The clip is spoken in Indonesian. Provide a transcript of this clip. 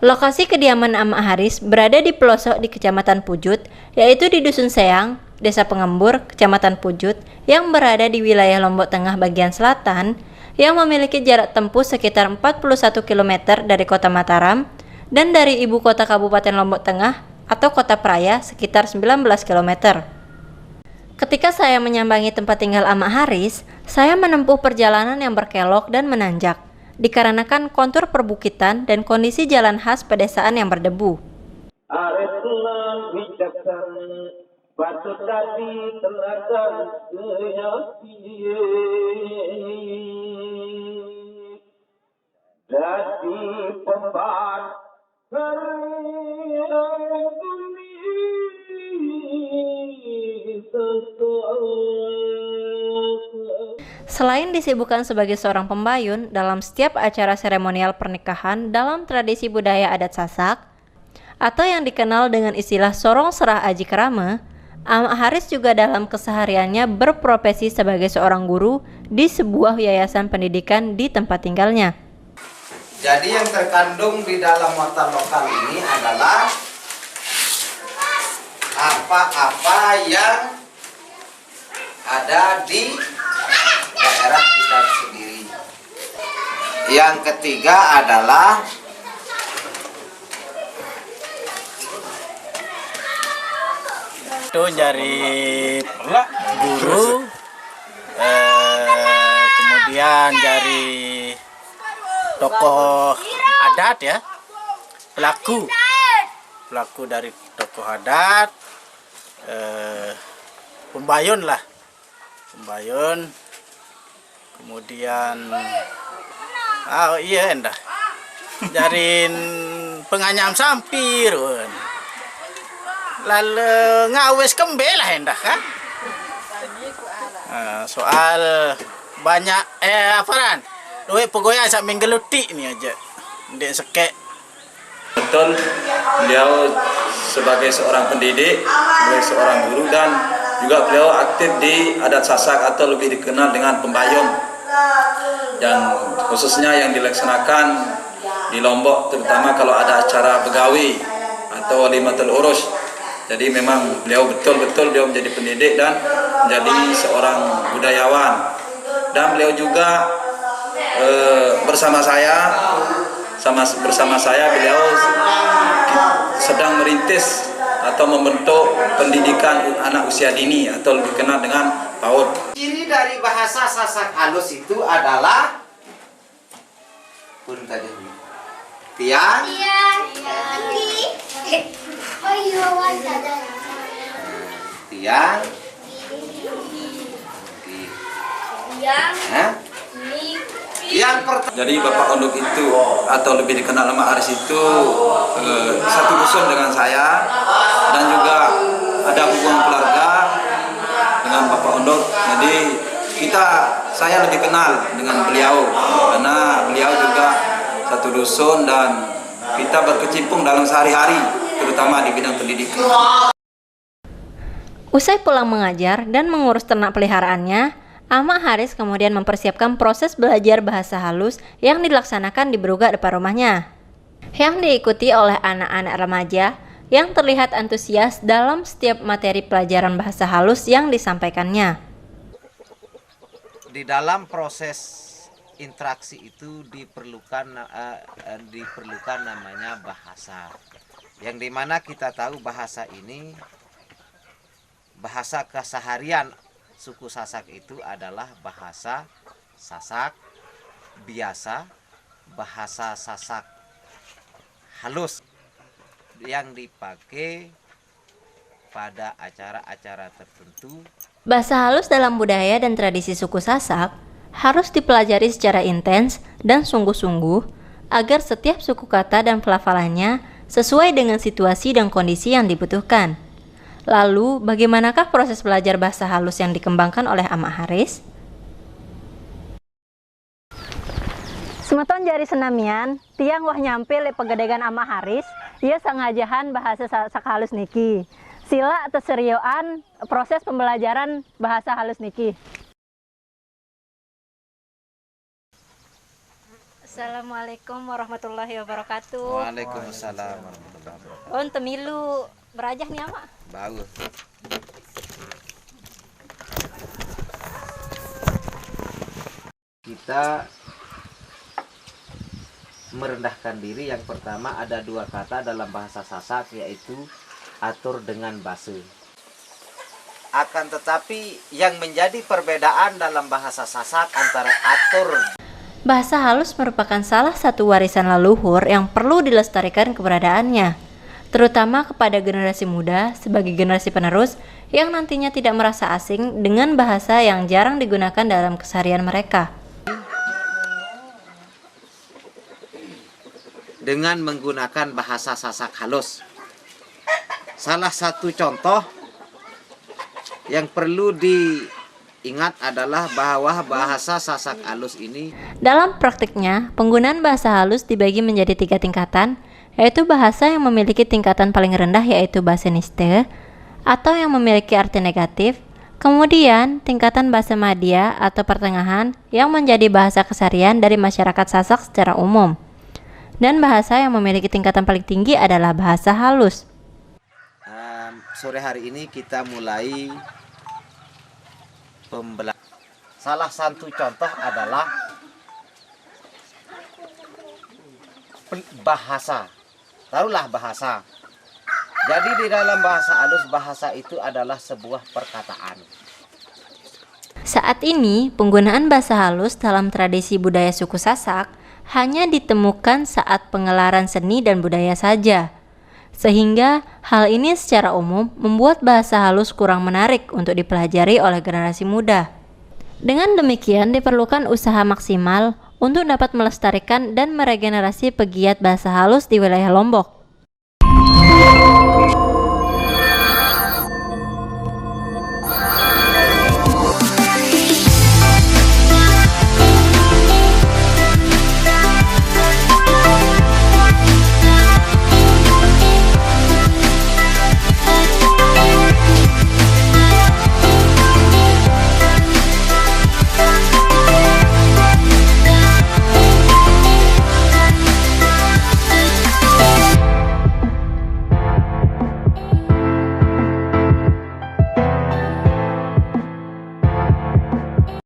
Lokasi kediaman Ama Haris berada di pelosok di Kecamatan Pujut, yaitu di Dusun Seang, Desa Pengembur, Kecamatan Pujut, yang berada di wilayah Lombok Tengah bagian selatan, yang memiliki jarak tempuh sekitar 41 km dari kota Mataram, dan dari ibu kota Kabupaten Lombok Tengah atau kota Praia sekitar 19 km. Ketika saya menyambangi tempat tinggal Ama Haris, saya menempuh perjalanan yang berkelok dan menanjak, dikarenakan kontur perbukitan dan kondisi jalan khas pedesaan yang berdebu. Selain disibukkan sebagai seorang pembayun dalam setiap acara seremonial pernikahan dalam tradisi budaya adat Sasak, atau yang dikenal dengan istilah Sorong Serah Aji Kerama, Ama Haris juga dalam kesehariannya berprofesi sebagai seorang guru di sebuah yayasan pendidikan di tempat tinggalnya. Jadi yang terkandung di dalam muatan lokal ini adalah apa-apa yang ada di daerah kita sendiri. Yang ketiga adalah itu dari guru, kemudian dari tokoh adat ya, pelaku dari tokoh adat, pembayun, kemudian dari penganyam sampir, lalu ngawes kembe lah endah kan. Soal banyak aparan duit pegoya sak menggeluti nih aja ndek sekek. Betul, beliau sebagai seorang pendidik, sebagai seorang guru, dan juga beliau aktif di adat Sasak atau lebih dikenal dengan pembayun, yang khususnya yang dilaksanakan di Lombok, terutama kalau ada acara begawi atau limatul urus. Jadi memang beliau betul-betul beliau menjadi pendidik dan menjadi seorang budayawan. Dan beliau juga bersama saya beliau sedang merintis atau membentuk pendidikan anak usia dini atau lebih dikenal dengan PAUD. ciri dari bahasa Sasak halus itu adalah tiang, yang pertama. Jadi Bapak Ondok itu atau lebih dikenal nama Aris itu satu dusun dengan saya, dan juga ada hubungan keluarga dengan Bapak Ondok. Jadi saya lebih kenal dengan beliau karena beliau juga satu dusun dan kita berkecimpung dalam sehari-hari, terutama di bidang pendidikan. Usai pulang mengajar dan mengurus ternak peliharaannya, Ama Haris kemudian mempersiapkan proses belajar bahasa halus yang dilaksanakan di Brugak depan rumahnya, yang diikuti oleh anak-anak remaja yang terlihat antusias dalam setiap materi pelajaran bahasa halus yang disampaikannya. Di dalam proses interaksi itu diperlukan namanya bahasa, yang dimana kita tahu bahasa ini, bahasa keseharian suku Sasak itu adalah bahasa Sasak biasa, bahasa Sasak halus yang dipakai pada acara-acara tertentu. Bahasa halus dalam budaya dan tradisi suku Sasak harus dipelajari secara intens dan sungguh-sungguh agar setiap suku kata dan pelafalannya sesuai dengan situasi dan kondisi yang dibutuhkan. Lalu, bagaimanakah proses belajar bahasa halus yang dikembangkan oleh Ama Haris? Semeton jari senamian, tiang wah nyampil le pegedegan Ama Haris, ia sangajahan bahasa Sasak halus niki. Sila atau serioan proses pembelajaran bahasa halus niki. Assalamualaikum warahmatullahi wabarakatuh. Waalaikumsalam warahmatullahi wabarakatuh. Oh, temilu berajah nih ama. Bagus. Kita merendahkan diri. Yang pertama ada dua kata dalam bahasa Sasak, yaitu atur dengan base. Akan tetapi yang menjadi perbedaan dalam bahasa Sasak antara atur. Bahasa halus merupakan salah satu warisan leluhur yang perlu dilestarikan keberadaannya, terutama kepada generasi muda sebagai generasi penerus yang nantinya tidak merasa asing dengan bahasa yang jarang digunakan dalam keseharian mereka. Dengan menggunakan bahasa Sasak halus. Salah satu contoh yang perlu diingat adalah bahwa bahasa Sasak halus ini Dalam praktiknya, penggunaan bahasa halus dibagi menjadi 3 tingkatan, yaitu bahasa yang memiliki tingkatan paling rendah yaitu bahasa niste, atau yang memiliki arti negatif, kemudian tingkatan bahasa madya atau pertengahan yang menjadi bahasa keseharian dari masyarakat Sasak secara umum. Dan bahasa yang memiliki tingkatan paling tinggi adalah bahasa halus. Sore hari ini kita mulai pembelajaran. Salah satu contoh adalah bahasa. Taruhlah bahasa. Jadi di dalam bahasa halus, bahasa itu adalah sebuah perkataan. Saat ini, penggunaan bahasa halus dalam tradisi budaya suku Sasak hanya ditemukan saat pengelaran seni dan budaya saja. Sehingga hal ini secara umum membuat bahasa halus kurang menarik untuk dipelajari oleh generasi muda. Dengan demikian diperlukan usaha maksimal untuk dapat melestarikan dan meregenerasi pegiat bahasa halus di wilayah Lombok.